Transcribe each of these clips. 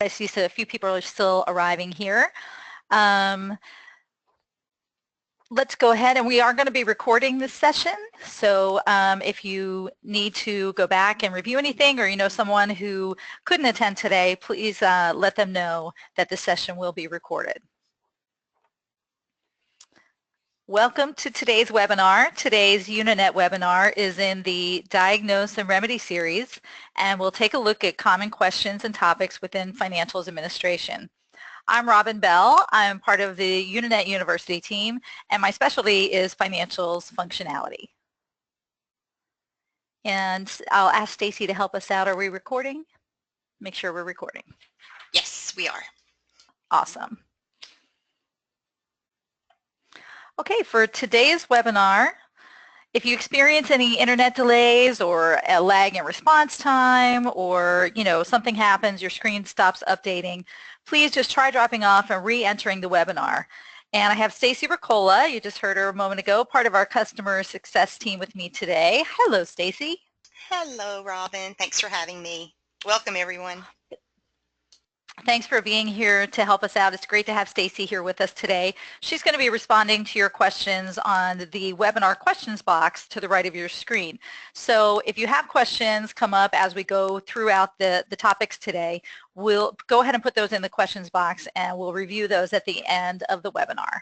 I see so a few people are still arriving here. Let's go ahead, and we are going to be recording this session. So if you need to go back and review anything, or you know someone who couldn't attend today, please let them know that this session will be recorded. Welcome to today's webinar. Today's Uninet webinar is in the Diagnose and Remedy series, and we'll take a look at common questions and topics within financials administration. I'm Robin Bell. I'm part of the Uninet University team, and my specialty is financials functionality. And I'll ask Stacy to help us out. Are we recording? Make sure we're recording. Yes, we are. Awesome. Okay, for today's webinar, if you experience any internet delays or a lag in response time, or something happens, your screen stops updating, please just try dropping off and re-entering the webinar. And I have Stacy Ricola, you just heard her a moment ago, part of our customer success team with me today. Hello, Stacy. Hello, Robin. Thanks for having me. Welcome, everyone. Thanks for being here to help us out. It's great to have Stacy here with us today. She's going to be responding to your questions on the webinar questions box to the right of your screen. So if you have questions come up as we go throughout the topics today, we'll go ahead and put those in the questions box, and we'll review those at the end of the webinar.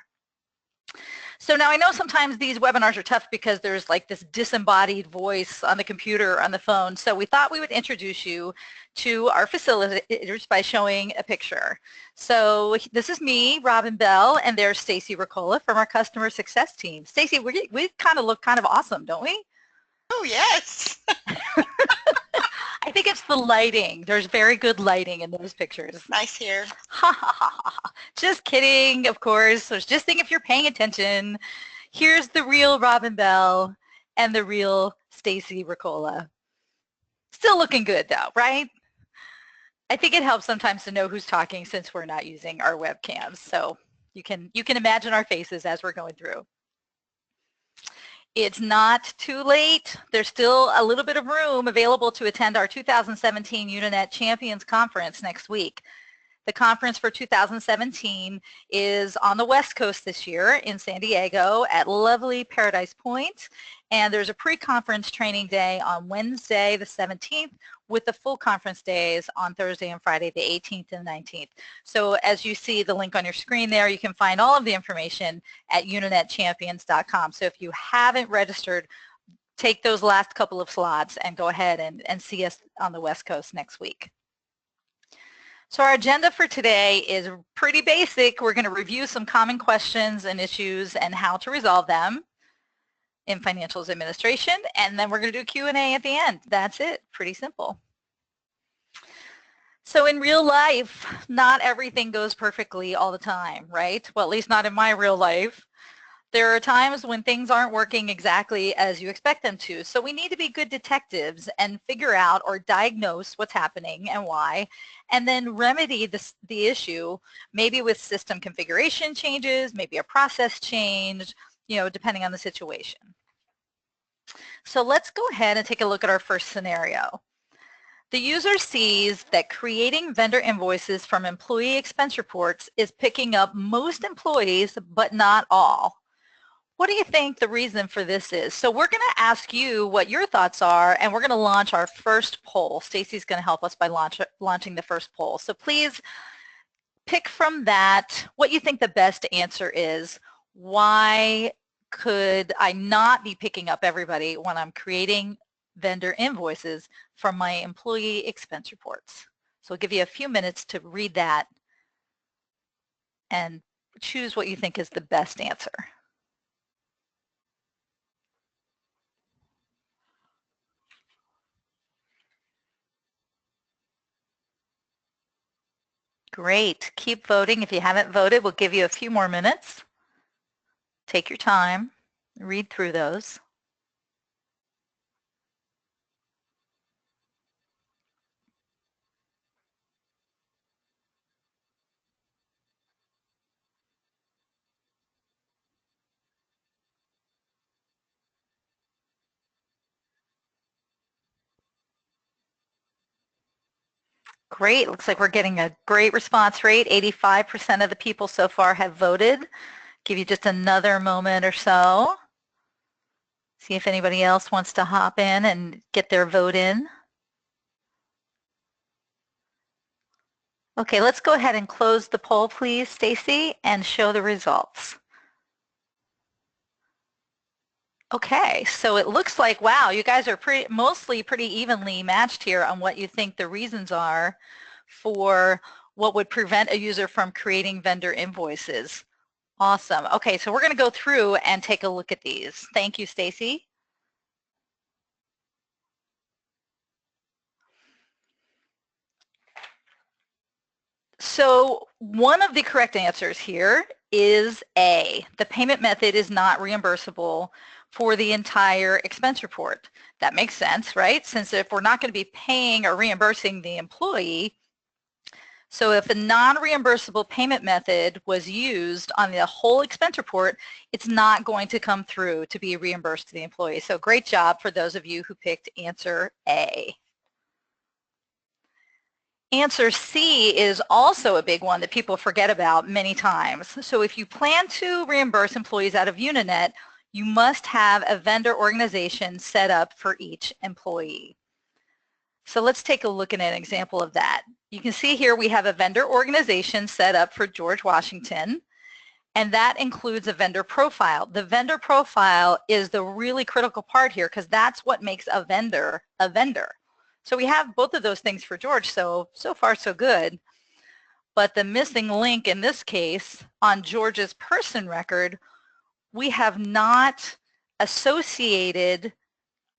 So now I know sometimes these webinars are tough because there's like this disembodied voice on the computer or on the phone. So we thought we would introduce you to our facilitators by showing a picture. So this is me, Robin Bell, and there's Stacy Ricola from our customer success team. Stacy, we kind of look kind of awesome, don't we? Oh, yes. I think it's the lighting. There's very good lighting in those pictures. Nice hair. Ha ha ha ha. Just kidding, of course. So just think if you're paying attention. Here's the real Robin Bell and the real Stacy Ricola. Still looking good though, right? I think it helps sometimes to know who's talking since we're not using our webcams. So you can imagine our faces as we're going through. It's not too late. There's still a little bit of room available to attend our 2017 Uninet Champions Conference next week. The conference for 2017 is on the West Coast this year in San Diego at lovely Paradise Point. And there's a pre-conference training day on Wednesday the 17th with the full conference days on Thursday and Friday the 18th and 19th. So as you see the link on your screen there, you can find all of the information at unitchampions.com. So if you haven't registered, take those last couple of slots and go ahead and see us on the West Coast next week. So our agenda for today is pretty basic. We're going to review some common questions and issues and how to resolve them in financials administration, and then we're going to do Q&A at the end. That's it. Pretty simple. So in real life, not everything goes perfectly all the time, right? Well, at least not in my real life. There are times when things aren't working exactly as you expect them to. So we need to be good detectives and figure out or diagnose what's happening and why, and then remedy the issue, maybe with system configuration changes, maybe a process change, depending on the situation. So let's go ahead and take a look at our first scenario. The user sees that creating vendor invoices from employee expense reports is picking up most employees, but not all. What do you think the reason for this is? So we're going to ask you what your thoughts are, and we're going to launch our first poll. Stacy's going to help us by launching the first poll. So please pick from that what you think the best answer is. Why could I not be picking up everybody when I'm creating vendor invoices from my employee expense reports? So I'll give you a few minutes to read that and choose what you think is the best answer. Great. Keep voting. If you haven't voted, we'll give you a few more minutes. Take your time. Read through those. Great. Looks like we're getting a great response rate. 85% of the people so far have voted. Give you just another moment or so. See if anybody else wants to hop in and get their vote in. Okay, let's go ahead and close the poll, please, Stacy, and show the results. Okay, so it looks like, wow, you guys are mostly pretty evenly matched here on what you think the reasons are for what would prevent a user from creating vendor invoices. Awesome. Okay, so we're going to go through and take a look at these. Thank you, Stacy. So one of the correct answers here is A. The payment method is not reimbursable for the entire expense report. That makes sense, right? Since if we're not going to be paying or reimbursing the employee, so if a non-reimbursable payment method was used on the whole expense report, it's not going to come through to be reimbursed to the employee. So great job for those of you who picked answer A. Answer C is also a big one that people forget about many times. So if you plan to reimburse employees out of Uninet, you must have a vendor organization set up for each employee. So let's take a look at an example of that. You can see here we have a vendor organization set up for George Washington, and that includes a vendor profile. The vendor profile is the really critical part here because that's what makes a vendor a vendor. So we have both of those things for George, so far so good. But the missing link in this case, on George's person record, we have not associated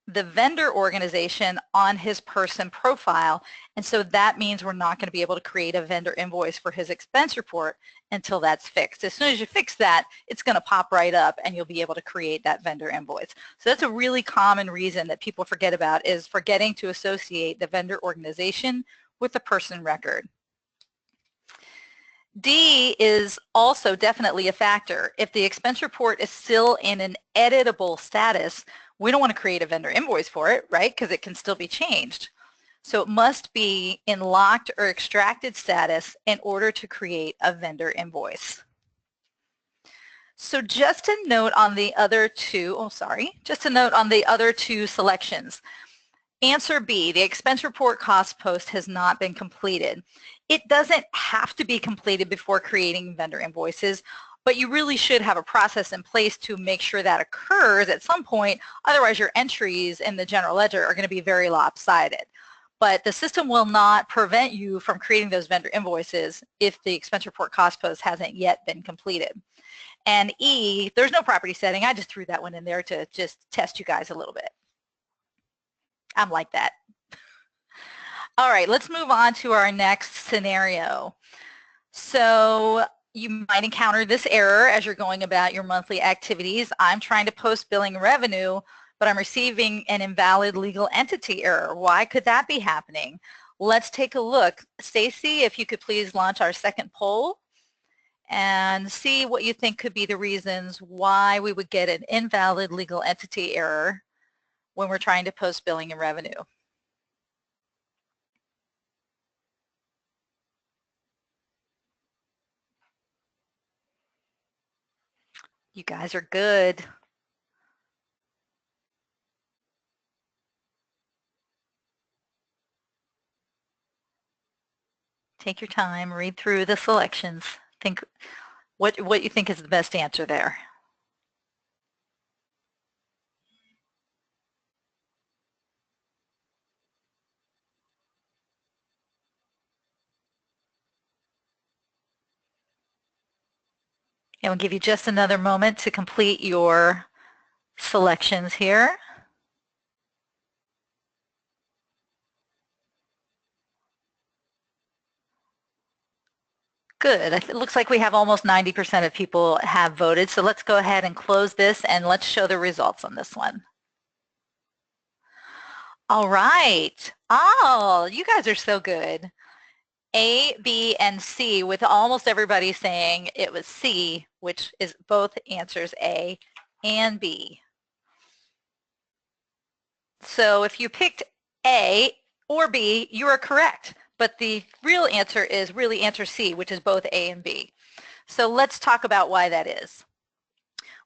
the vendor organization on his person profile. And so that means we're not going to be able to create a vendor invoice for his expense report until that's fixed. As soon as you fix that, it's going to pop right up and you'll be able to create that vendor invoice. So that's a really common reason that people forget about, is forgetting to associate the vendor organization with the person record. D is also definitely a factor. If the expense report is still in an editable status, we don't want to create a vendor invoice for it, right? Because it can still be changed. So it must be in locked or extracted status in order to create a vendor invoice. So just a note on the other two, just a note on the other two selections. Answer B, the expense report cost post has not been completed. It doesn't have to be completed before creating vendor invoices, but you really should have a process in place to make sure that occurs at some point. Otherwise, your entries in the general ledger are going to be very lopsided. But the system will not prevent you from creating those vendor invoices if the expense report cost post hasn't yet been completed. And E, there's no property setting. I just threw that one in there to just test you guys a little bit. I'm like that. All right, let's move on to our next scenario. So you might encounter this error as you're going about your monthly activities. I'm trying to post billing revenue, but I'm receiving an invalid legal entity error. Why could that be happening? Let's take a look. Stacy, if you could please launch our second poll and see what you think could be the reasons why we would get an invalid legal entity error when we're trying to post billing and revenue. You guys are good. Take your time, read through the selections. Think what you think is the best answer there. And we'll give you just another moment to complete your selections here. Good. It looks like we have almost 90% of people have voted. So let's go ahead and close this and let's show the results on this one. All right. Oh, you guys are so good. A, B, and C, with almost everybody saying it was C, which is both answers A and B. So if you picked A or B, you are correct. But the real answer is really answer C, which is both A and B. So let's talk about why that is.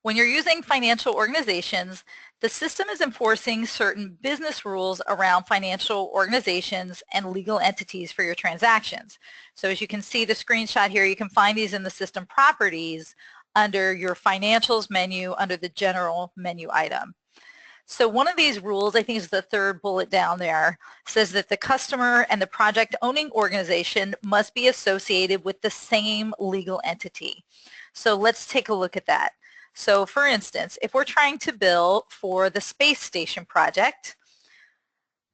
When you're using financial organizations, the system is enforcing certain business rules around financial organizations and legal entities for your transactions. So as you can see the screenshot here, you can find these in the system properties under your financials menu under the general menu item. So one of these rules, I think is the third bullet down there, says that the customer and the project owning organization must be associated with the same legal entity. So let's take a look at that. So for instance, if we're trying to bill for the space station project,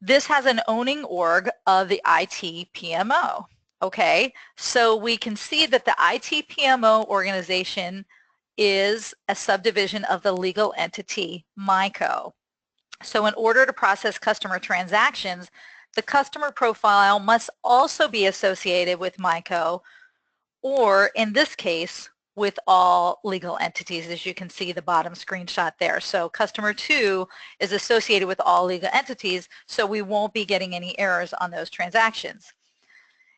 this has an owning org of the IT PMO. Okay, so we can see that the IT PMO organization is a subdivision of the legal entity MICO. So in order to process customer transactions, the customer profile must also be associated with MICO, or in this case, with all legal entities, as you can see the bottom screenshot there. So customer 2 is associated with all legal entities, so we won't be getting any errors on those transactions.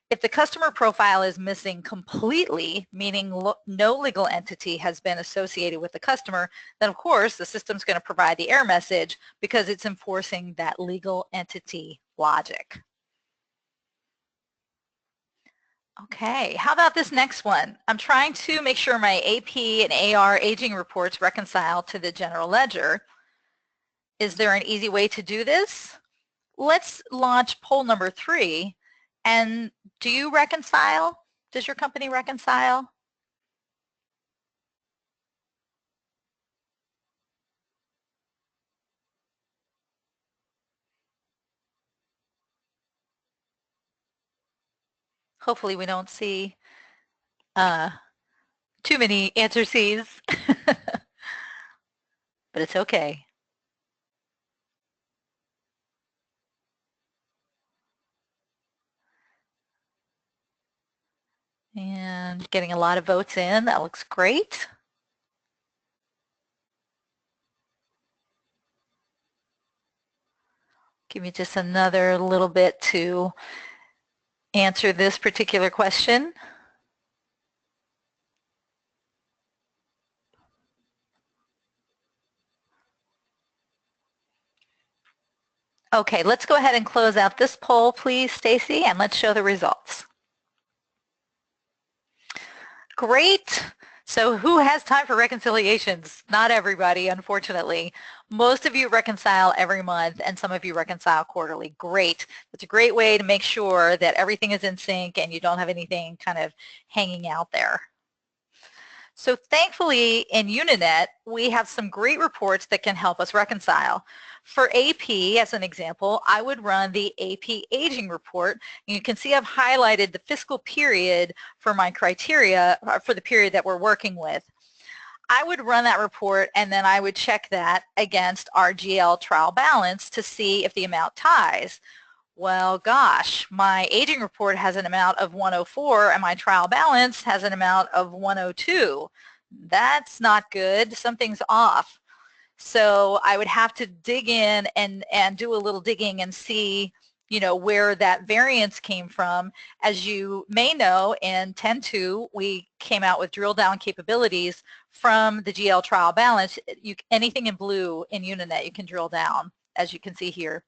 If the customer profile is missing completely, meaning no legal entity has been associated with the customer, then of course the system's going to provide the error message because it's enforcing that legal entity logic. Okay, how about this next one? I'm trying to make sure my AP and AR aging reports reconcile to the general ledger. Is there an easy way to do this? Let's launch poll number 3. And do you reconcile? Does your company reconcile? Hopefully we don't see too many answer C's, but it's okay. And getting a lot of votes in, that looks great. Give me just another little bit to answer this particular question. Okay, let's go ahead and close out this poll, please, Stacy, and let's show the results. Great. So who has time for reconciliations? Not everybody, unfortunately. Most of you reconcile every month and some of you reconcile quarterly. Great. That's a great way to make sure that everything is in sync and you don't have anything kind of hanging out there. So thankfully in Uninet, we have some great reports that can help us reconcile. For AP, as an example, I would run the AP aging report. You can see I've highlighted the fiscal period for my criteria for the period that we're working with. I would run that report and then I would check that against our GL trial balance to see if the amount ties. Well, gosh, my aging report has an amount of 104 and my trial balance has an amount of 102. That's not good. Something's off. So I would have to dig in and do a little digging and see, you know, where that variance came from. As you may know, in 10.2, we came out with drill down capabilities from the GL trial balance. Anything in blue in Uninet, you can drill down, as you can see here.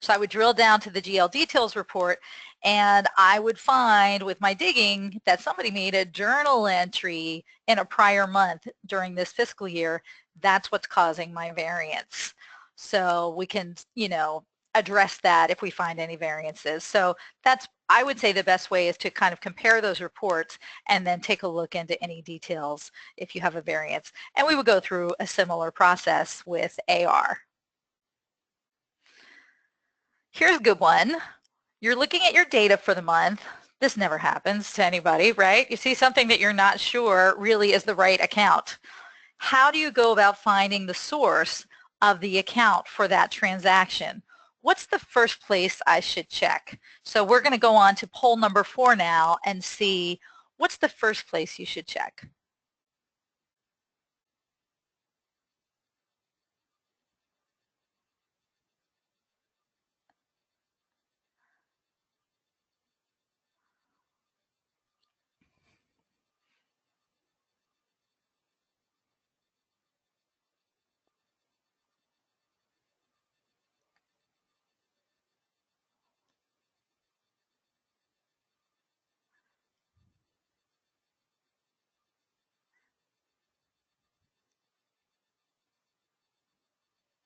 So I would drill down to the GL details report and I would find with my digging that somebody made a journal entry in a prior month during this fiscal year. That's what's causing my variance. So we can, you know, address that if we find any variances. So that's, I would say, the best way is to kind of compare those reports and then take a look into any details if you have a variance. And we would go through a similar process with AR. Here's a good one. You're looking at your data for the month. This never happens to anybody, right? You see something that you're not sure really is the right account. How do you go about finding the source of the account for that transaction? What's the first place I should check? So we're going to go on to poll number 4 now and see what's the first place you should check.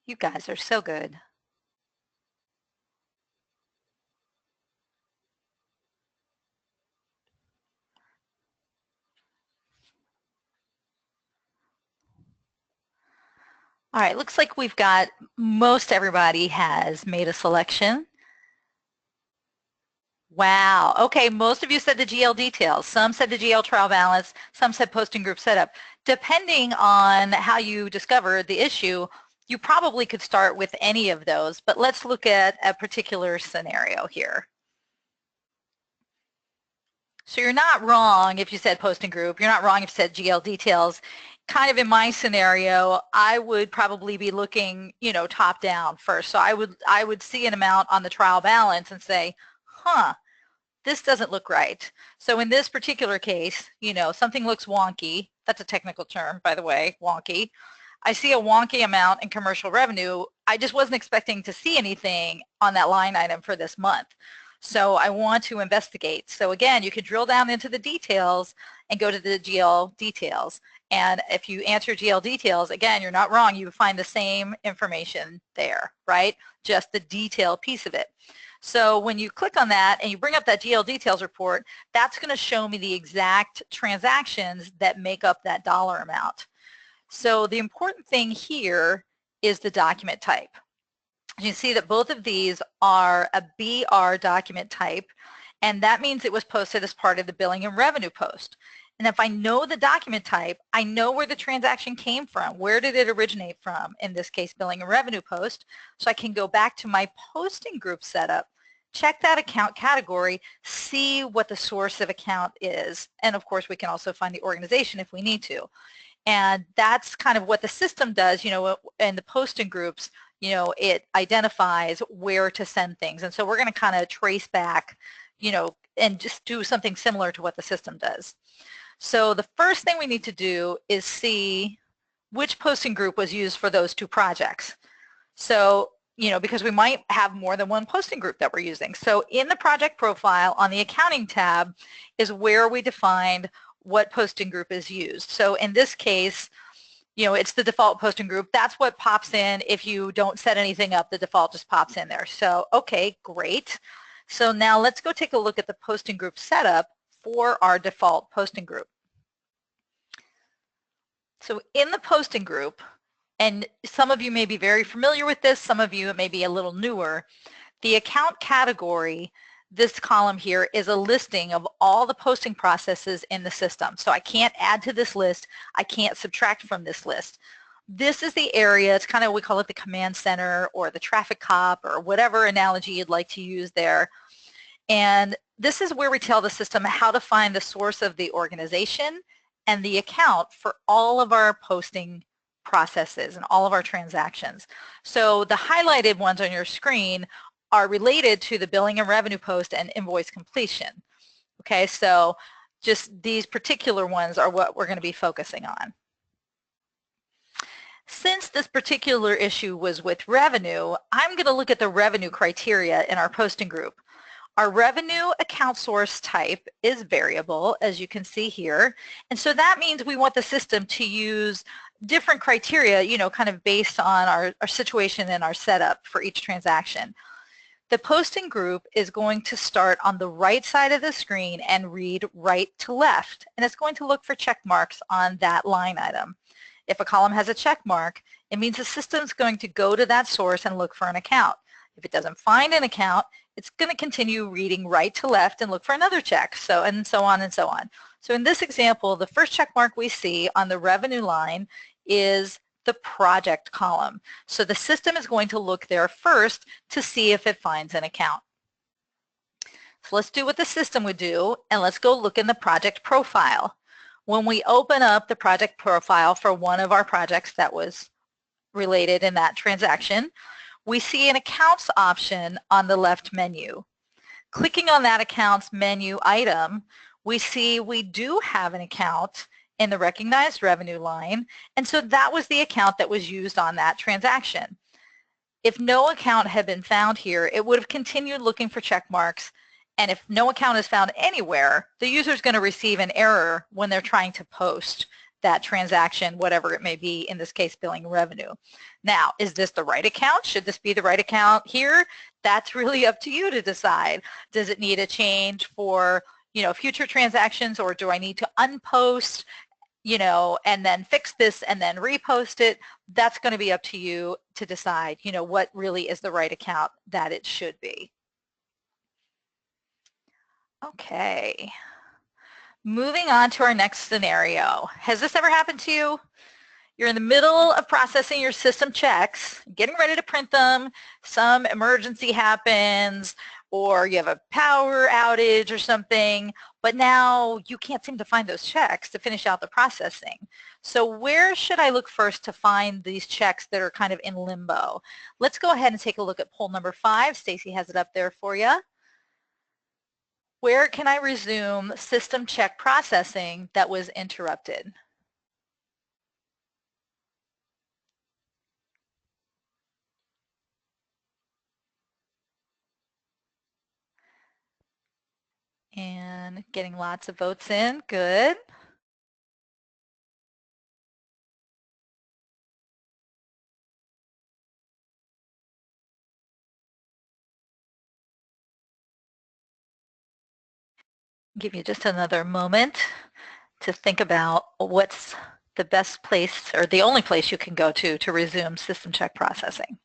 You guys are so good. All right, looks like we've got most everybody has made a selection. Wow. Okay, most of you said the GL details. Some said the GL trial balance. Some said posting group setup. Depending on how you discovered the issue, you probably could start with any of those, but let's look at a particular scenario here. So you're not wrong if you said posting group. You're not wrong if you said GL details. Kind of in my scenario, I would probably be looking, top down first. So I would see an amount on the trial balance and say, huh, this doesn't look right. So in this particular case, something looks wonky. That's a technical term, by the way, wonky. I see a wonky amount in commercial revenue. I just wasn't expecting to see anything on that line item for this month. So I want to investigate. So again, you could drill down into the details and go to the GL details. And if you answer GL details, again, you're not wrong. You find the same information there, right? Just the detail piece of it. So when you click on that and you bring up that GL details report, that's going to show me the exact transactions that make up that dollar amount. So the important thing here is the document type. You see that both of these are a BR document type, and that means it was posted as part of the billing and revenue post. And if I know the document type, I know where the transaction came from. Where did it originate from? In this case, billing and revenue post. So I can go back to my posting group setup, check that account category, see what the source of account is. And of course, we can also find the organization if we need to. And that's kind of what the system does, in the posting groups, it identifies where to send things. And so we're going to kind of trace back, and just do something similar to what the system does. So the first thing we need to do is see which posting group was used for those two projects. So, because we might have more than one posting group that we're using. So in the project profile on the accounting tab is where we defined what posting group is used. So in this case, it's the default posting group. That's what pops in. If you don't set anything up, the default just pops in there. So, okay, great. So now let's go take a look at the posting group setup for our default posting group. So in the posting group, and some of you may be very familiar with this, some of you it may be a little newer, the account category, this column here, is a listing of all the posting processes in the system. So I can't add to this list. I can't subtract from this list. This is the area, it's kind of, we call it the command center or the traffic cop or whatever analogy you'd like to use there. And this is where we tell the system how to find the source of the organization and the account for all of our posting processes and all of our transactions. So the highlighted ones on your screen are related to the billing and revenue post and invoice completion. Okay, so just these particular ones are what we're going to be focusing on. Since this particular issue was with revenue, I'm going to look at the revenue criteria in our posting group. Our revenue account source type is variable, as you can see here. And so that means we want the system to use different criteria, kind of based on our situation and our setup for each transaction. The posting group is going to start on the right side of the screen and read right to left. And it's going to look for check marks on that line item. If a column has a check mark, it means the system's going to go to that source and look for an account. If it doesn't find an account, it's going to continue reading right to left and look for another check, and so on and so on. So in this example, the first check mark we see on the revenue line is the project column. So the system is going to look there first to see if it finds an account. So let's do what the system would do, and let's go look in the project profile. When we open up the project profile for one of our projects that was related in that transaction, we see an accounts option on the left menu. Clicking on that accounts menu item, we see we do have an account in the recognized revenue line, and so that was the account that was used on that transaction. If no account had been found here, it would have continued looking for check marks, and if no account is found anywhere, the user is going to receive an error when they're trying to post that transaction, whatever it may be, in this case, billing revenue. Now, is this the right account? Should this be the right account here? That's really up to you to decide. Does it need a change for, future transactions, or do I need to unpost, and then fix this and then repost it? That's going to be up to you to decide, what really is the right account that it should be. Okay. Moving on to our next scenario. Has this ever happened to you? You're in the middle of processing your system checks, getting ready to print them, some emergency happens, or you have a power outage or something, but now you can't seem to find those checks to finish out the processing. So where should I look first to find these checks that are kind of in limbo? Let's go ahead and take a look at poll number 5. Stacy has it up there for you. Where can I resume system check processing that was interrupted? And getting lots of votes in. Good. Give you just another moment to think about what's the best place or the only place you can go to resume system check processing.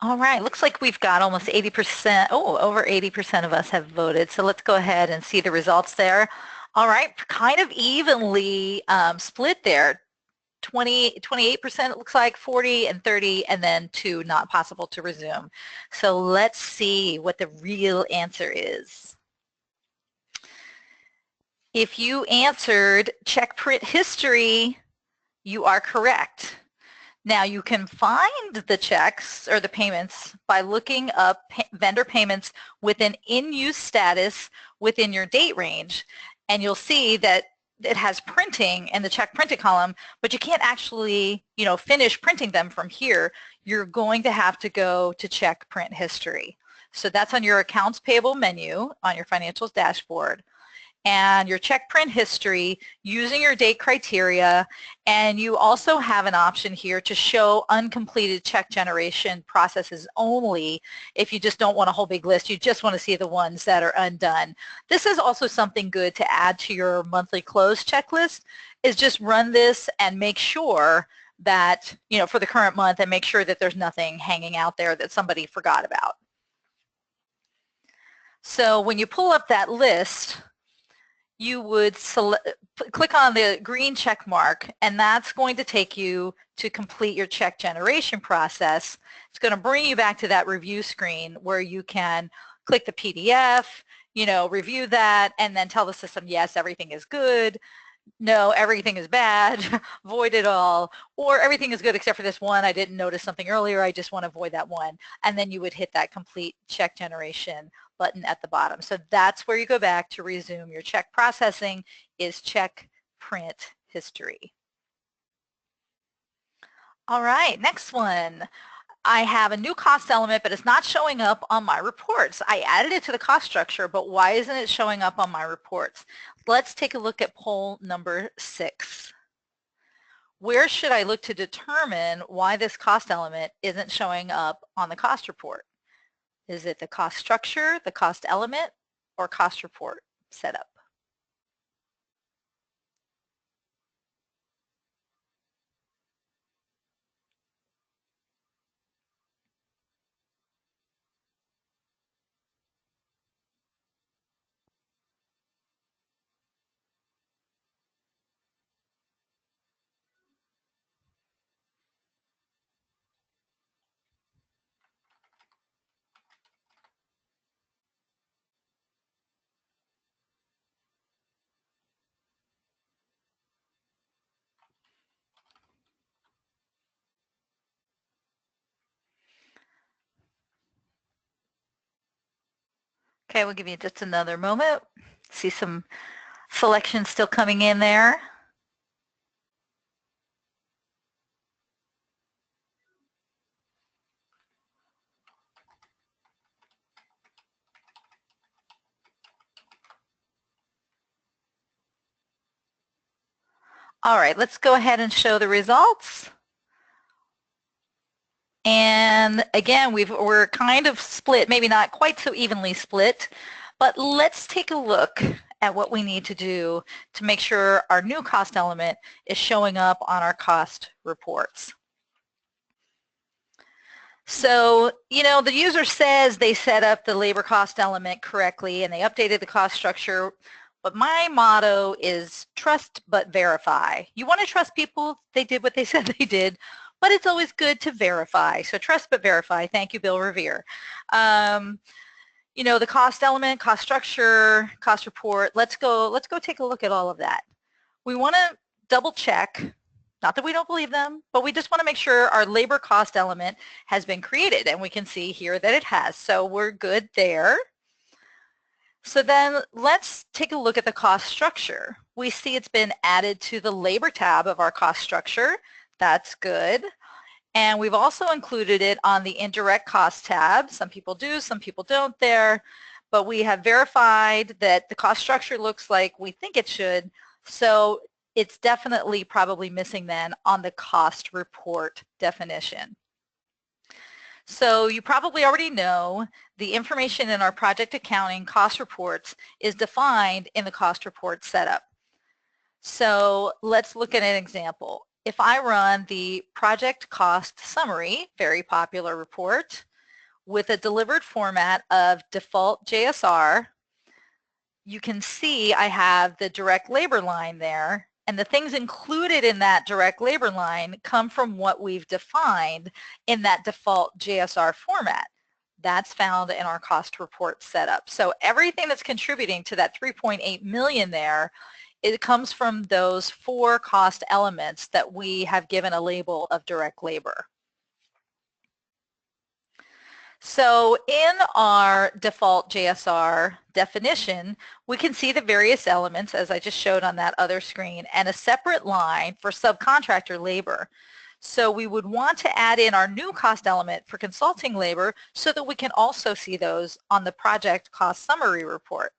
All right, looks like we've got almost 80%, over 80% of us have voted. So let's go ahead and see the results there. All right, kind of evenly split there. 28% it looks like, 40 and 30, and then 2 not possible to resume. So let's see what the real answer is. If you answered check print history, you are correct. Now you can find the checks or the payments by looking up vendor payments with an in-use status within your date range, and you'll see that it has printing in the check printed column, but you can't actually, finish printing them from here. You're going to have to go to check print history. So that's on your accounts payable menu on your financials dashboard, and your check print history using your date criteria. And you also have an option here to show uncompleted check generation processes only. If you just don't want a whole big list, you just want to see the ones that are undone. This is also something good to add to your monthly close checklist, is just run this and make sure that, for the current month, and make sure that there's nothing hanging out there that somebody forgot about. So when you pull up that list, you would click on the green check mark, and that's going to take you to complete your check generation process. It's going to bring you back to that review screen where you can click the PDF, review that, and then tell the system, yes, everything is good. No, everything is bad, void it all, or everything is good except for this one. I didn't notice something earlier. I just want to void that one. And then you would hit that complete check generation button at the bottom. So that's where you go back to resume your check processing, is check print history. All right, next one. I have a new cost element, but it's not showing up on my reports. I added it to the cost structure, but why isn't it showing up on my reports? Let's take a look at poll number 6. Where should I look to determine why this cost element isn't showing up on the cost report? Is it the cost structure, the cost element, or cost report setup? Okay, we'll give you just another moment. See some selections still coming in there. All right, let's go ahead and show the results. And again, we're kind of split, maybe not quite so evenly split, but let's take a look at what we need to do to make sure our new cost element is showing up on our cost reports. So, the user says they set up the labor cost element correctly and they updated the cost structure, but my motto is trust but verify. You want to trust people, they did what they said they did, but it's always good to verify. So trust but verify. Thank you, Bill Revere. The cost element, cost structure, cost report, let's go take a look at all of that. We want to double check, not that we don't believe them, but we just want to make sure our labor cost element has been created, and we can see here that it has. So we're good there. So then let's take a look at the cost structure. We see it's been added to the labor tab of our cost structure. That's good. And we've also included it on the indirect cost tab. Some people do, some people don't there, but we have verified that the cost structure looks like we think it should. So it's definitely probably missing then on the cost report definition. So you probably already know the information in our project accounting cost reports is defined in the cost report setup. So let's look at an example. If I run the project cost summary, very popular report, with a delivered format of default JSR, you can see I have the direct labor line there, and the things included in that direct labor line come from what we've defined in that default JSR format. That's found in our cost report setup. So everything that's contributing to that 3.8 million there, it comes from those 4 cost elements that we have given a label of direct labor. So in our default JSR definition, we can see the various elements as I just showed on that other screen and a separate line for subcontractor labor. So we would want to add in our new cost element for consulting labor so that we can also see those on the project cost summary report.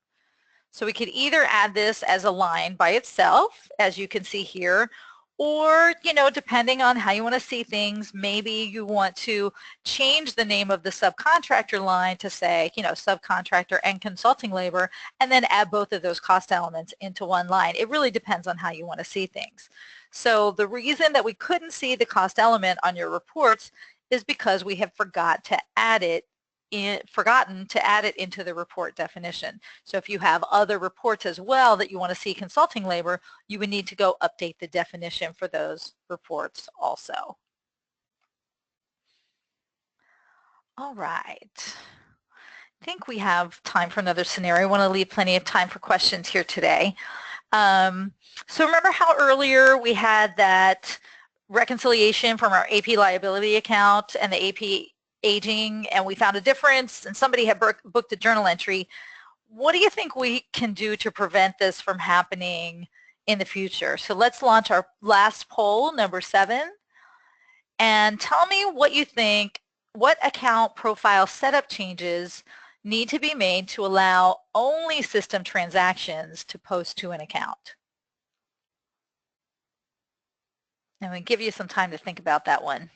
So we could either add this as a line by itself, as you can see here, or, depending on how you want to see things, maybe you want to change the name of the subcontractor line to say, subcontractor and consulting labor, and then add both of those cost elements into one line. It really depends on how you want to see things. So the reason that we couldn't see the cost element on your reports is because we have forgotten to add it into the report definition. So if you have other reports as well that you want to see consulting labor, you would need to go update the definition for those reports also. All right. I think we have time for another scenario. I want to leave plenty of time for questions here today. So remember how earlier we had that reconciliation from our AP liability account and the AP aging, and we found a difference and somebody had booked a journal entry. What do you think we can do to prevent this from happening in the future? So let's launch our last poll, number 7, and tell me what you think, what account profile setup changes need to be made to allow only system transactions to post to an account. And we give you some time to think about that one.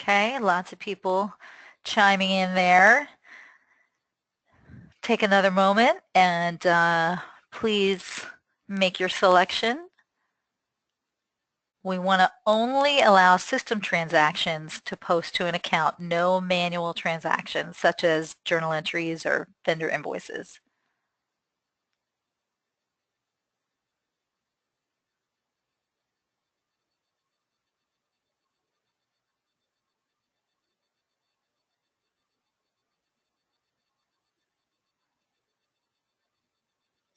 Okay, lots of people chiming in there. Take another moment and please make your selection. We want to only allow system transactions to post to an account, no manual transactions such as journal entries or vendor invoices.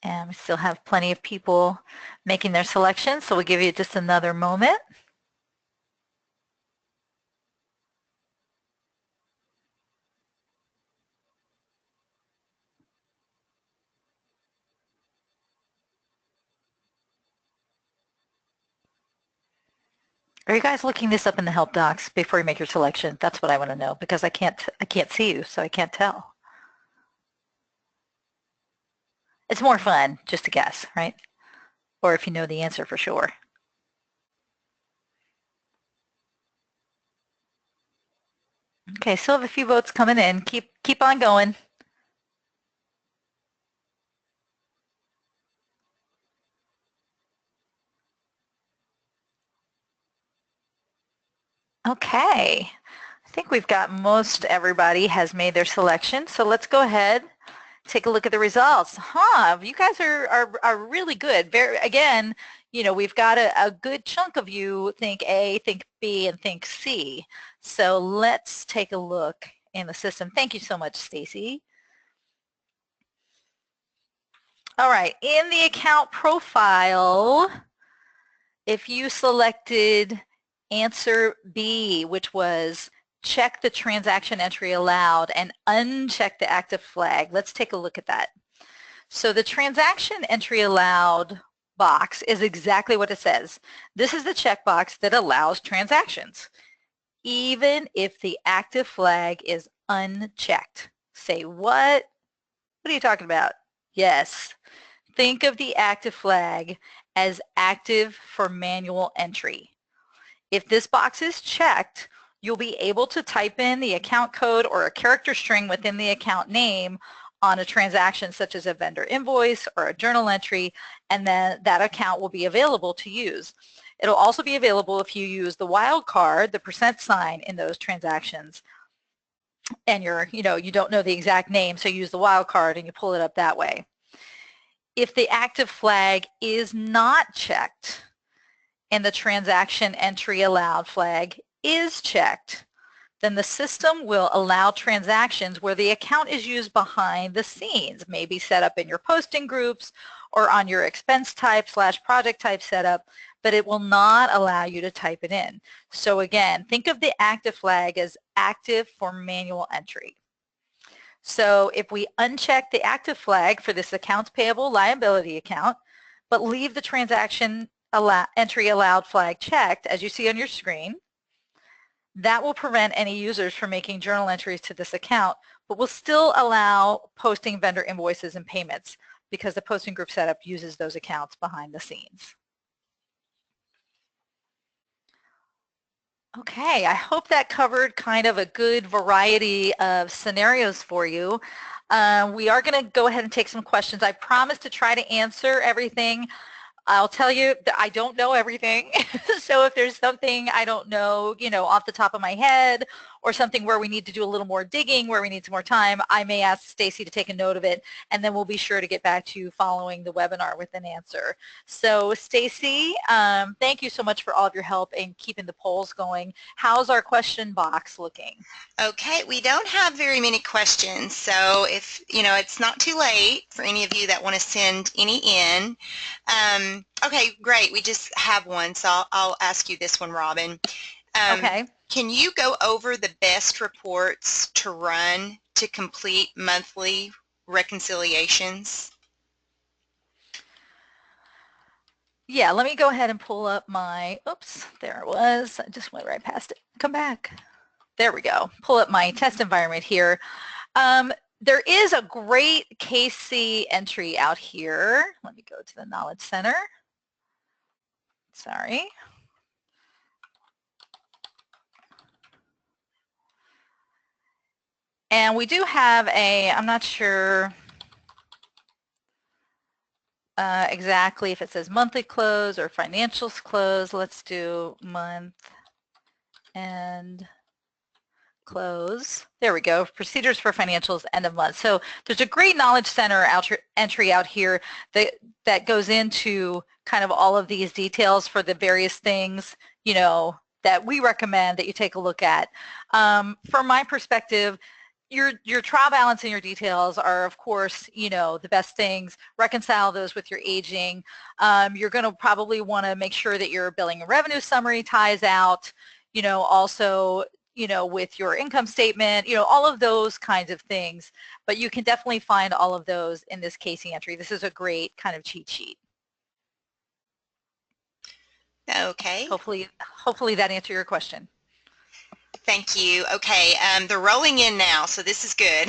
And we still have plenty of people making their selections, so we'll give you just another moment. Are you guys looking this up in the help docs before you make your selection? That's what I want to know because I can't see you, so I can't tell. It's more fun just to guess, right? Or if you know the answer for sure. Okay, still have a few votes coming in. Keep on going. Okay, I think we've got most everybody has made their selection. So let's go ahead, take a look at the results. You guys are really good. Again, we've got a good chunk of you think A, think B, and think C. So let's take a look in the system. Thank you so much, Stacy. All right, in the account profile, if you selected answer B, which was check the transaction entry allowed and uncheck the active flag, let's take a look at that. So the transaction entry allowed box is exactly what it says. This is the checkbox that allows transactions, even if the active flag is unchecked. Say what? What are you talking about? Yes. Think of the active flag as active for manual entry. If this box is checked, you'll be able to type in the account code or a character string within the account name on a transaction such as a vendor invoice or a journal entry, and then that account will be available to use. It'll also be available if you use the wildcard, the %sign in those transactions, and you don't know the exact name, so you use the wildcard and you pull it up that way. If the active flag is not checked and the transaction entry allowed flag is checked, then the system will allow transactions where the account is used behind the scenes, maybe set up in your posting groups or on your expense type / project type setup, but it will not allow you to type it in. So again, think of the active flag as active for manual entry. So if we uncheck the active flag for this accounts payable liability account, but leave the transaction entry allowed flag checked, as you see on your screen, that will prevent any users from making journal entries to this account, but will still allow posting vendor invoices and payments because the posting group setup uses those accounts behind the scenes. Okay, I hope that covered kind of a good variety of scenarios for you. We are going to go ahead and take some questions. I promise to try to answer everything. I'll tell you that I don't know everything. So if there's something I don't know, off the top of my head, or something where we need to do a little more digging, where we need some more time, I may ask Stacy to take a note of it, and then we'll be sure to get back to you following the webinar with an answer. So Stacy, thank you so much for all of your help in keeping the polls going. How's our question box looking? Okay, we don't have very many questions, so if it's not too late for any of you that want to send any in. Okay, great. We just have one, so I'll ask you this one, Robin. Okay. Can you go over the best reports to run to complete monthly reconciliations? Yeah, let me go ahead and pull up my, oops, there it was. I just went right past it. Come back. There we go. Pull up my test environment here. There is a great KC entry out here. Let me go to the Knowledge Center. Sorry. And we do have I'm not sure exactly if it says monthly close or financials close. Let's do month and close. There we go. Procedures for financials end of month. So there's a great Knowledge Center entry out here that goes into kind of all of these details for the various things, that we recommend that you take a look at. From my perspective, your trial balance and your details are, of course, the best things. Reconcile those with your aging. You're going to probably want to make sure that your billing and revenue summary ties out, also, with your income statement, all of those kinds of things. But you can definitely find all of those in this casing entry. This is a great kind of cheat sheet. Okay. Hopefully that answered your question. Thank you. Okay, they're rolling in now, so this is good.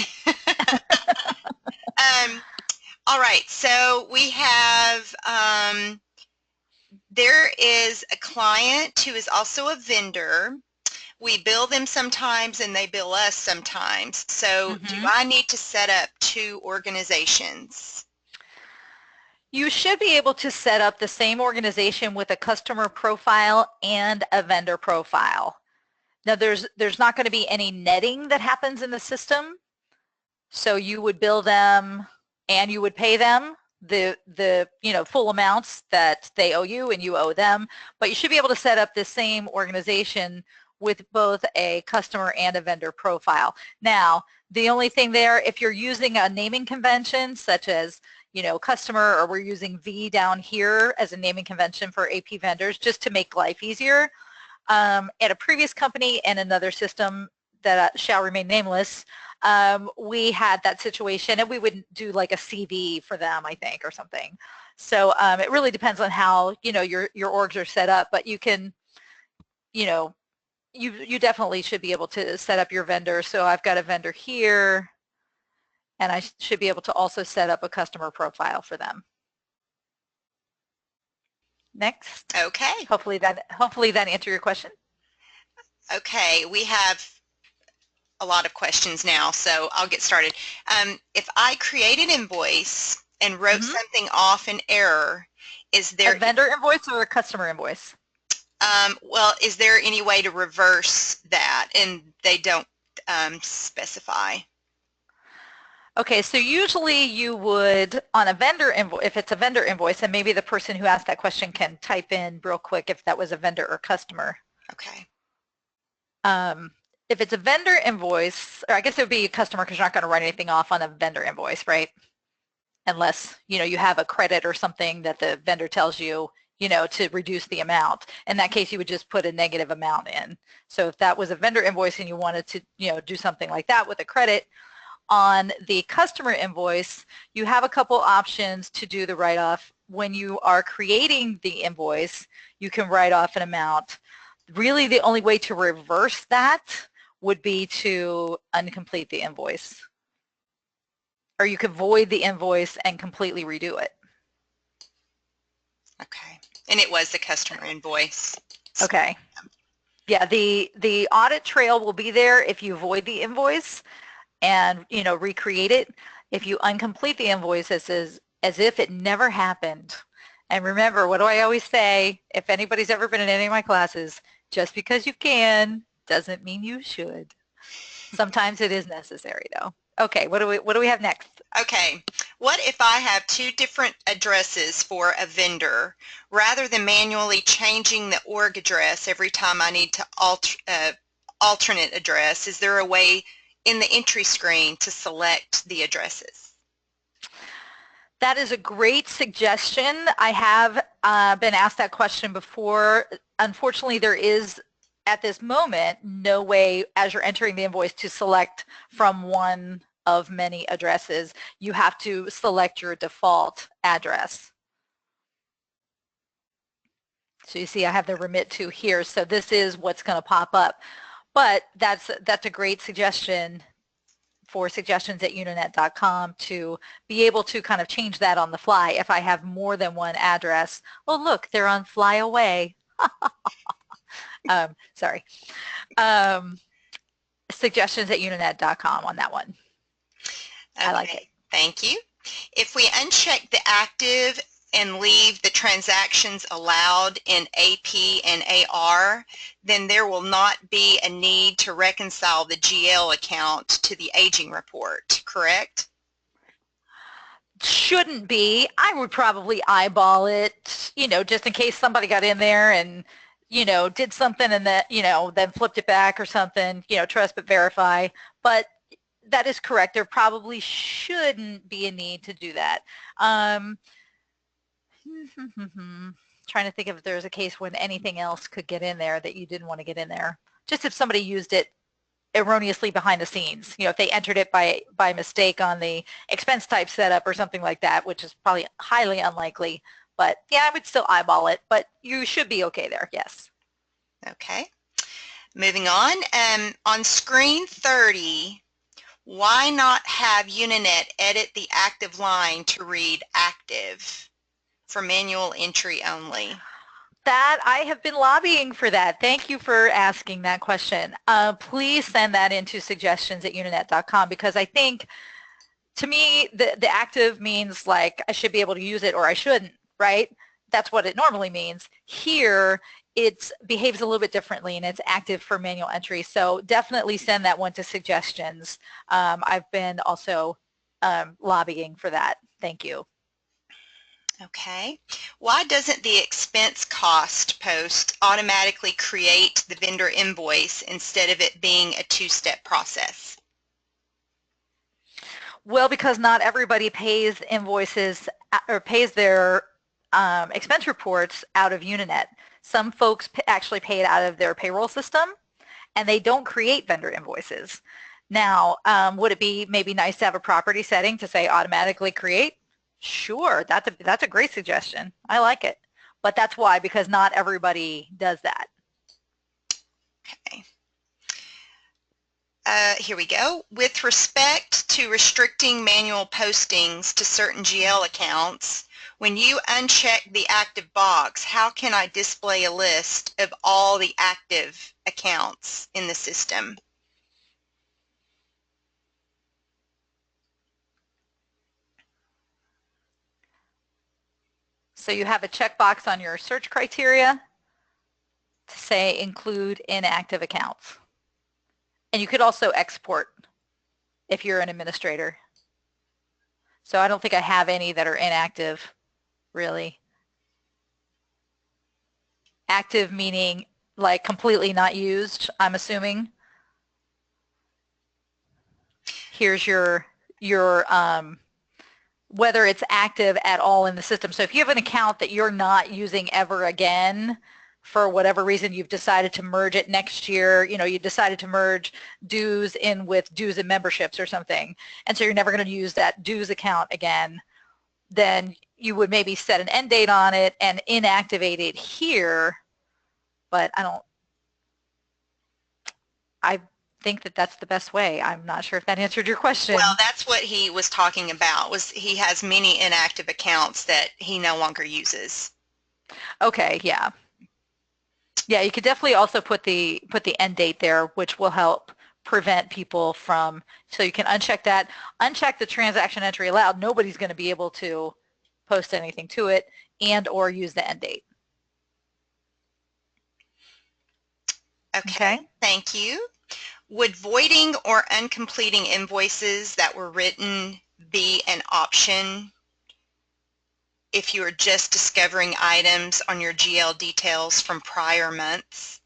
um, all right, so we have, there is a client who is also a vendor. We bill them sometimes and they bill us sometimes. So do I need to set up two organizations? You should be able to set up the same organization with a customer profile and a vendor profile. Now there's not going to be any netting that happens in the system. So you would bill them and you would pay them the full amounts that they owe you and you owe them, but you should be able to set up the same organization with both a customer and a vendor profile. Now, the only thing there, if you're using a naming convention such as customer, or we're using V down here as a naming convention for AP vendors just to make life easier, at a previous company and another system that shall remain nameless, we had that situation and we would do like a CV for them, I think, or something. So it really depends on how, your orgs are set up, but you can, you definitely should be able to set up your vendor. So I've got a vendor here and I should be able to also set up a customer profile for them. Next. Okay. Hopefully that answered your question. Okay, we have a lot of questions now, so I'll get started. If I create an invoice and wrote something off in error, is there a vendor invoice or a customer invoice? Well, is there any way to reverse that? And they don't specify. Okay, so usually you would, on a vendor invoice, if it's a vendor invoice, and maybe the person who asked that question can type in real quick if that was a vendor or customer. Okay. If it's a vendor invoice, or I guess it would be a customer because you're not going to write anything off on a vendor invoice, right? Unless, you have a credit or something that the vendor tells you, to reduce the amount. In that case, you would just put a negative amount in. So if that was a vendor invoice and you wanted to, do something like that with a credit, on the customer invoice, you have a couple options to do the write-off. When you are creating the invoice, you can write off an amount. Really, the only way to reverse that would be to uncomplete the invoice. Or you could void the invoice and completely redo it. Okay. And it was the customer invoice. Okay. Yeah, the audit trail will be there if you void the invoice and recreate it. If you uncomplete the invoice as if it never happened. And remember, what do I always say? If anybody's ever been in any of my classes, just because you can doesn't mean you should. Sometimes it is necessary, though. Okay, what do we have next? Okay, what if I have two different addresses for a vendor? Rather than manually changing the org address every time I need to alternate address, is there a way in the entry screen to select the addresses? That is a great suggestion. I have been asked that question before. Unfortunately, there is, at this moment, no way as you're entering the invoice to select from one of many addresses. You have to select your default address. So you see I have the remit to here. So this is what's going to pop up. But that's a great suggestion for suggestions@uninet.com to be able to kind of change that on the fly if I have more than one address. Oh, look, they're on fly away. Sorry. Suggestions@uninet.com on that one. Okay, I like it. Thank you. If we uncheck the active and leave the transactions allowed in AP and AR, then there will not be a need to reconcile the GL account to the aging report, correct? Shouldn't be. I would probably eyeball it, just in case somebody got in there and, did something and that, then flipped it back or something, trust but verify. But that is correct. There probably shouldn't be a need to do that. Trying to think if there's a case when anything else could get in there that you didn't want to get in there. Just if somebody used it erroneously behind the scenes, if they entered it by mistake on the expense type setup or something like that, which is probably highly unlikely, But yeah, I would still eyeball it, but you should be okay there, yes. Okay. Moving on screen 30, why not have Uninet edit the active line to read active for manual entry only? That I have been lobbying for that. Thank you for asking that question. Please send that into suggestions@uninet.com because I think, to me, the active means like I should be able to use it or I shouldn't, right? That's what it normally means. Here, it behaves a little bit differently and it's active for manual entry. So definitely send that one to suggestions. I've been also lobbying for that. Thank you. Okay. Why doesn't the expense cost post automatically create the vendor invoice instead of it being a two-step process? Well, because not everybody pays invoices or pays their expense reports out of Uninet. Some folks actually pay it out of their payroll system, and they don't create vendor invoices. Now, would it be maybe nice to have a property setting to say automatically create? Sure, that's a great suggestion. I like it. But that's why, because not everybody does that. Okay. Here we go. With respect to restricting manual postings to certain GL accounts, when you uncheck the active box, how can I display a list of all the active accounts in the system? So you have a checkbox on your search criteria to say include inactive accounts. And you could also export if you're an administrator. So I don't think I have any that are inactive, really. Active meaning like completely not used, I'm assuming. Here's your whether it's active at all in the system. So if you have an account that you're not using ever again, for whatever reason you've decided to merge it next year, you decided to merge dues in with dues and memberships or something, and so you're never going to use that dues account again, then you would maybe set an end date on it and inactivate it here. But I think that that's the best way. I'm not sure if that answered your question. Well, that's what he was talking about, was he has many inactive accounts that he no longer uses. Okay, yeah. Yeah, you could definitely also put the end date there, which will help prevent people from, so you can uncheck that. Uncheck the transaction entry allowed. Nobody's going to be able to post anything to it and or use the end date. Okay, thank you. Would voiding or uncompleting invoices that were written be an option if you are just discovering items on your GL details from prior months?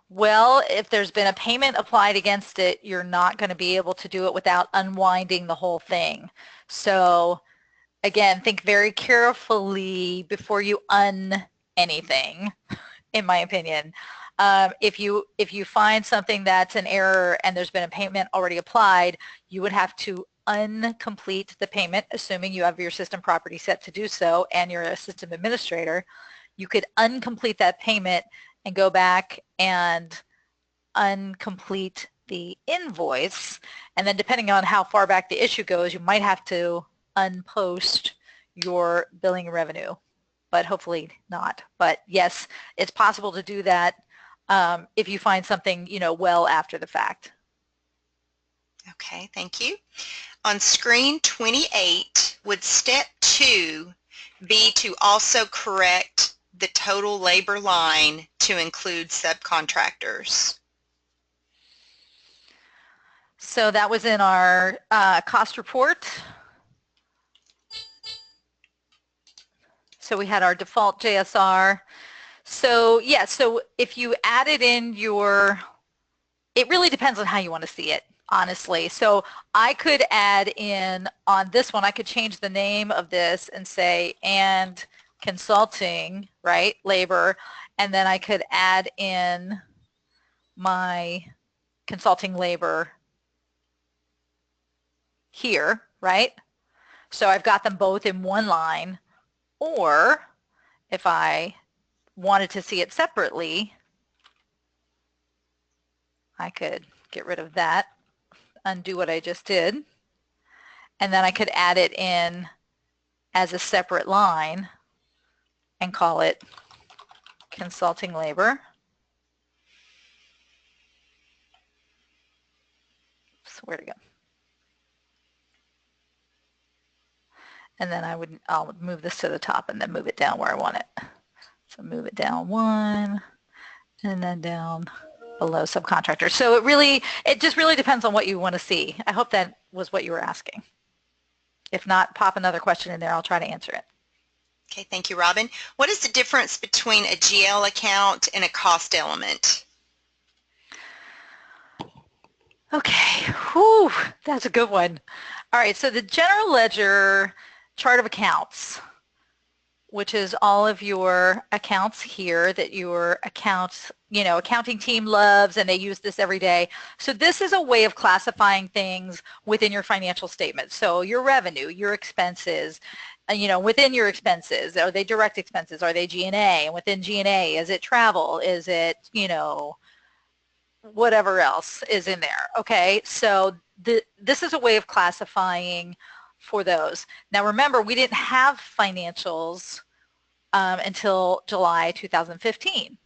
Well, if there's been a payment applied against it, you're not going to be able to do it without unwinding the whole thing. So again, think very carefully before you anything, in my opinion. If you find something that's an error and there's been a payment already applied, you would have to uncomplete the payment, assuming you have your system property set to do so and you're a system administrator. You could uncomplete that payment and go back and uncomplete the invoice, and then depending on how far back the issue goes, you might have to unpost your billing revenue, but hopefully not. But yes, it's possible to do that if you find something, well after the fact. Okay, thank you. On screen 28, would step 2 be to also correct the total labor line to include subcontractors? So that was in our cost report. So we had our default JSR. So yeah, so if you added in it really depends on how you want to see it, honestly. So I could add in on this one, I could change the name of this and say, and consulting, right, labor, and then I could add in my consulting labor here, right? So I've got them both in one line, Or if I wanted to see it separately, I could get rid of that, undo what I just did, and then I could add it in as a separate line and call it consulting labor. So where'd it go? And then I'll move this to the top and then move it down where I want it. So move it down one and then down below subcontractor. So it just really depends on what you want to see. I hope that was what you were asking. If not, pop another question in there. I'll try to answer it. Okay, thank you, Robin. What is the difference between a GL account and a cost element? Okay, whew, that's a good one. All right, so the general ledger chart of accounts, which is all of your accounts here that your accounting team loves, and they use this every day. So this is a way of classifying things within your financial statement. So your revenue, your expenses, within your expenses, are they direct expenses? Are they G&A? And within G&A, is it travel? Is it, whatever else is in there? Okay, so this is a way of classifying for those. Now remember, we didn't have financials until July 2015.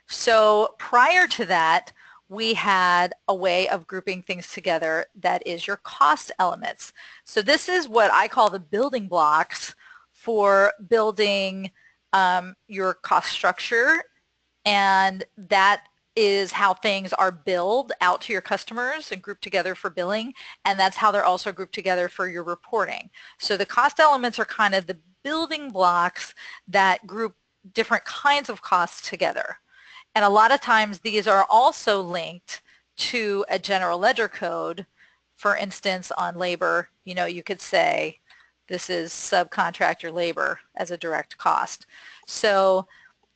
So prior to that, we had a way of grouping things together that is your cost elements. So this is what I call the building blocks for building your cost structure, and that is how things are billed out to your customers and grouped together for billing, and that's how they're also grouped together for your reporting. So the cost elements are kind of the building blocks that group different kinds of costs together. And a lot of times these are also linked to a general ledger code. For instance, on labor, you could say this is subcontractor labor as a direct cost. So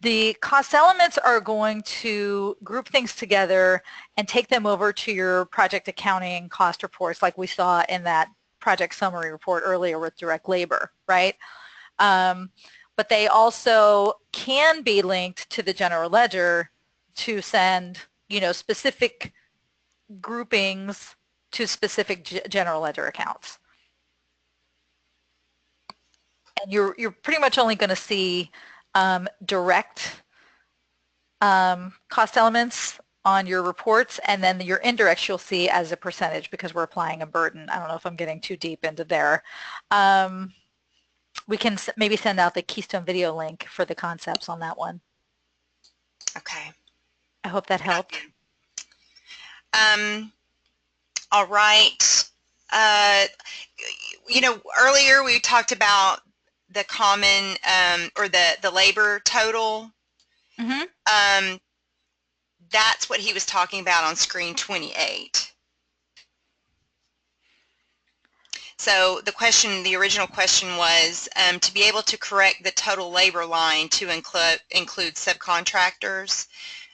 the cost elements are going to group things together and take them over to your project accounting cost reports, like we saw in that project summary report earlier with direct labor, right? But they also can be linked to the general ledger to send, specific groupings to specific general ledger accounts. And you're pretty much only going to see direct cost elements on your reports, and then your indirects you'll see as a percentage because we're applying a burden. I don't know if I'm getting too deep into there. We can maybe send out the Keystone video link for the concepts on that one. Okay. I hope that helped. All right. Earlier we talked about the common or the labor total. Mm-hmm. That's what he was talking about on screen 28. So the original question was to be able to correct the total labor line to include subcontractors.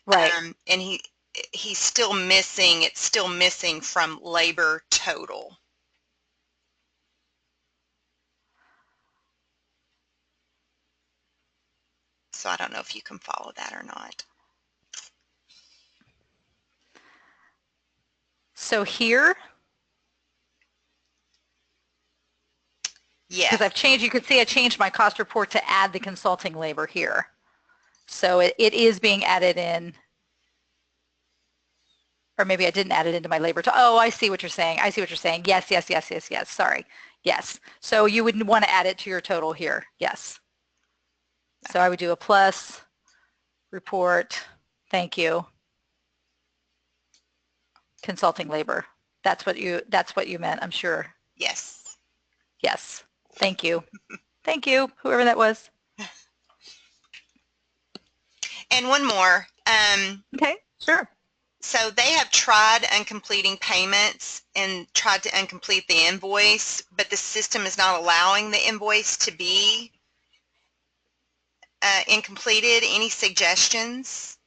Right. And he's still missing, it's still missing from labor total. So I don't know if you can follow that or not. So here, yeah, because I've changed, you can see I changed my cost report to add the consulting labor here. So it is being added in, or maybe I didn't add it into my labor. Oh, I see what you're saying. I see what you're saying. Yes, yes, yes, yes, yes. Sorry. Yes. So you would want to add it to your total here. Yes. So I would do a plus report. Thank you. Consulting labor. That's what you meant, I'm sure. Yes. Yes. Thank you. Thank you, whoever that was. And one more. Okay, sure. So they have tried uncompleting payments and tried to uncomplete the invoice, but the system is not allowing the invoice to be incompleted. Any suggestions?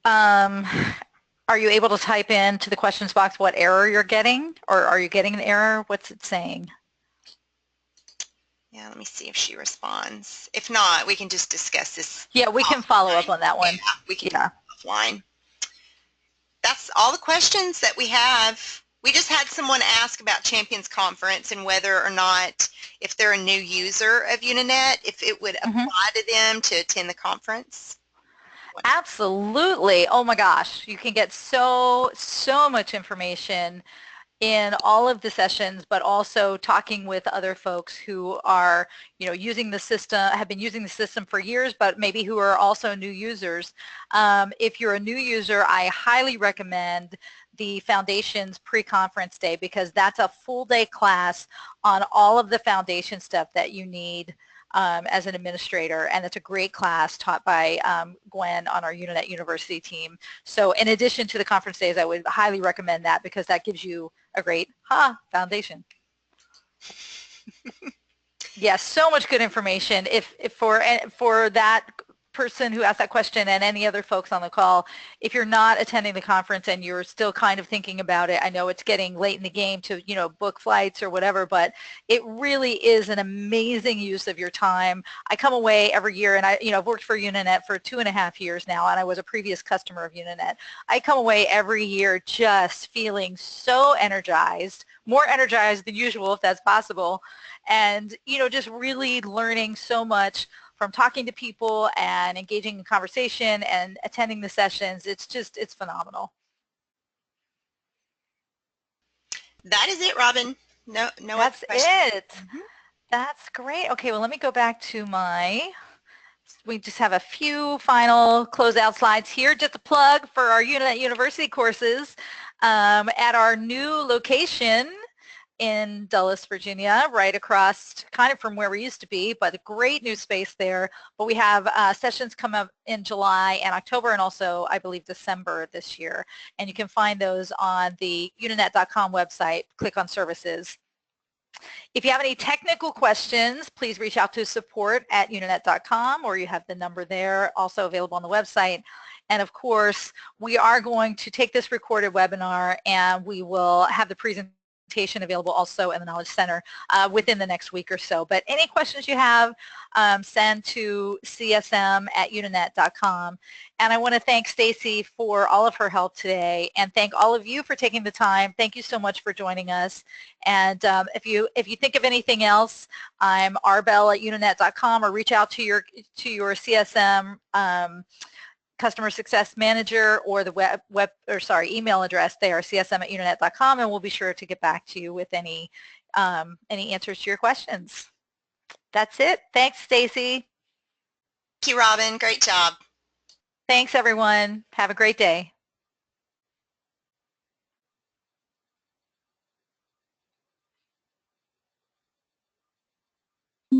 Are you able to type into the questions box what error you're getting, or are you getting an error? What's it saying? Yeah, let me see if she responds. If not, we can just discuss this. Yeah, we can follow up on that one. Yeah, we can do Yeah. it offline. That's all the questions that we have. We just had someone ask about Champions Conference and whether or not, if they're a new user of Uninet, if it would apply to them to attend the conference. Absolutely. Oh my gosh, you can get so much information in all of the sessions, but also talking with other folks who are, using the system, have been using the system for years, but maybe who are also new users. If you're a new user, I highly recommend the Foundations pre-conference day, because that's a full day class on all of the foundation stuff that you need as an administrator, and it's a great class taught by Gwen on our Uninet University team. So in addition to the conference days, I would highly recommend that, because that gives you a great foundation. Yes, so much good information. If for that person who asked that question and any other folks on the call, if you're not attending the conference and you're still kind of thinking about it, I know it's getting late in the game to, book flights or whatever, but it really is an amazing use of your time. I come away every year, and I've worked for Uninet for 2.5 years now, and I was a previous customer of Uninet. I come away every year just feeling so energized, more energized than usual if that's possible, and just really learning so much from talking to people and engaging in conversation and attending the sessions. It's phenomenal. That is it, Robin. No other That's questions. it. That's great. Okay, well, let me go back to we just have a few final closeout slides here. Just a plug for our Uninet University courses at our new location in Dulles, Virginia, right across kind of from where we used to be, but a great new space there. But we have sessions come up in July and October, and also, I believe, December this year. And you can find those on the uninet.com website. Click on services. If you have any technical questions, please reach out to support@uninet.com, or you have the number there, also available on the website. And of course, we are going to take this recorded webinar, and we will have the presentation available also in the Knowledge Center within the next week or so. But any questions you have, send to csm@uninet.com. And I want to thank Stacy for all of her help today, and thank all of you for taking the time. Thank you so much for joining us. And if you think of anything else, I'm rbell@uninet.com, or reach out to your CSM customer success manager, or the email address there, csm@uninet.com, and we'll be sure to get back to you with any answers to your questions. That's it. Thanks, Stacy. Thank you, Robin. Great job. Thanks, everyone. Have a great day.